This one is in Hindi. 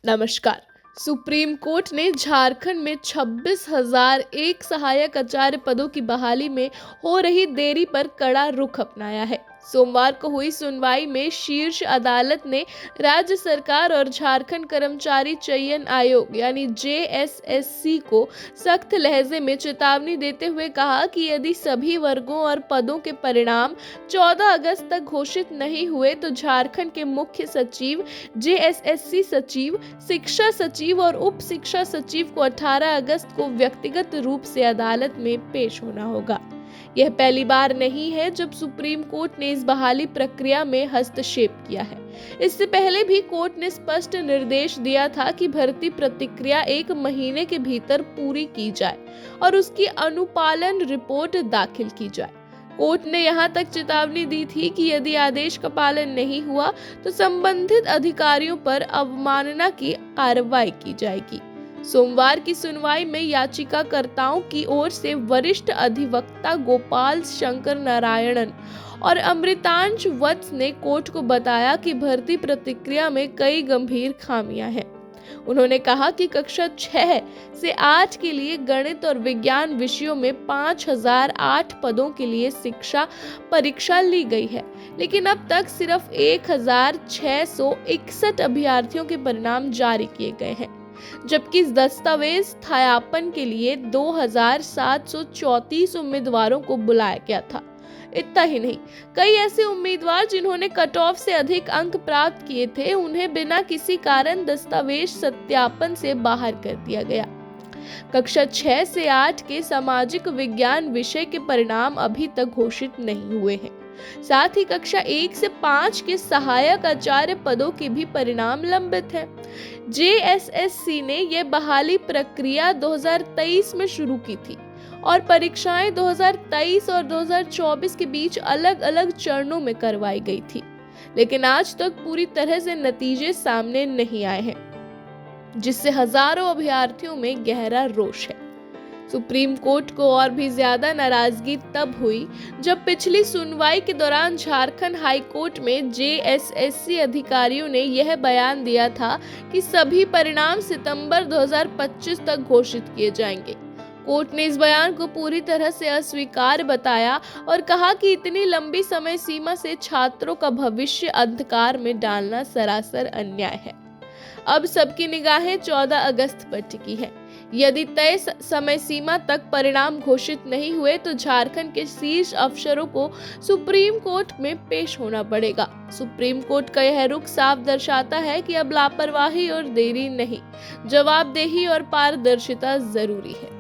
नमस्कार। सुप्रीम कोर्ट ने झारखंड में 26,001 सहायक आचार्य पदों की बहाली में हो रही देरी पर कड़ा रुख अपनाया है। सोमवार को हुई सुनवाई में शीर्ष अदालत ने राज्य सरकार और झारखंड कर्मचारी चयन आयोग यानी जेएसएससी को सख्त लहजे में चेतावनी देते हुए कहा कि यदि सभी वर्गों और पदों के परिणाम 14 अगस्त तक घोषित नहीं हुए तो झारखंड के मुख्य सचिव, जेएसएससी सचिव, शिक्षा सचिव और उप शिक्षा सचिव को 18 अगस्त को व्यक्तिगत रूप से अदालत में पेश होना होगा। यह पहली बार नहीं है जब सुप्रीम कोर्ट ने इस बहाली प्रक्रिया में हस्तक्षेप किया है। इससे पहले भी कोर्ट ने स्पष्ट निर्देश दिया था कि भर्ती प्रक्रिया 1 महीने के भीतर पूरी की जाए और उसकी अनुपालन रिपोर्ट दाखिल की जाए। कोर्ट ने यहां तक चेतावनी दी थी कि यदि आदेश का पालन नहीं हुआ तो संबंधित अधिकारियों पर अवमानना की कार्रवाई की जाएगी। सोमवार की सुनवाई में याचिकाकर्ताओं की ओर से वरिष्ठ अधिवक्ता गोपाल शंकर नारायणन और अमृतांश वत्स ने कोर्ट को बताया कि भर्ती प्रक्रिया में कई गंभीर खामियां हैं। उन्होंने कहा कि कक्षा 6 से 8 के लिए गणित और विज्ञान विषयों में 5,008 पदों के लिए शिक्षा परीक्षा ली गई है, लेकिन अब तक सिर्फ 1,661 अभ्यर्थियों के परिणाम जारी किए गए हैं, जबकि इस दस्तावेज सत्यापन के लिए 2,734 उम्मीदवारों को बुलाया गया था। इतना ही नहीं, कई ऐसे उम्मीदवार जिन्होंने कट ऑफ से अधिक अंक प्राप्त किए थे, उन्हें बिना किसी कारण दस्तावेज सत्यापन से बाहर कर दिया गया। कक्षा 6 से 8 के सामाजिक विज्ञान विषय के परिणाम अभी तक घोषित नहीं हुए हैं। साथ ही कक्षा 1 से 5 के सहायक आचार्य पदों के भी परिणाम लंबित हैं। जेएसएससी ने यह बहाली प्रक्रिया 2023 में शुरू की थी और परीक्षाएं 2023 और 2024 के बीच अलग-अलग चरणों में करवाई गई थी, लेकिन आज तक पूरी तरह से नतीजे सामने नहीं आए हैं, जिससे हजारों अभ्यर्थियों में गहरा रोष है। सुप्रीम कोर्ट को और भी ज्यादा नाराजगी तब हुई जब पिछली सुनवाई के दौरान झारखंड हाई कोर्ट में जेएसएससी अधिकारियों ने यह बयान दिया था कि सभी परिणाम सितंबर 2025 तक घोषित किए जाएंगे। कोर्ट ने इस बयान को पूरी तरह से अस्वीकार बताया और कहा कि इतनी लंबी समय सीमा से छात्रों का भविष्य अंधकार में डालना सरासर अन्याय है। अब सबकी निगाहें 14 अगस्त पर टिकी हैं। यदि तय समय सीमा तक परिणाम घोषित नहीं हुए तो झारखंड के शीर्ष अफसरों को सुप्रीम कोर्ट में पेश होना पड़ेगा। सुप्रीम कोर्ट का यह रुख साफ दर्शाता है कि अब लापरवाही और देरी नहीं, जवाबदेही और पारदर्शिता जरूरी है।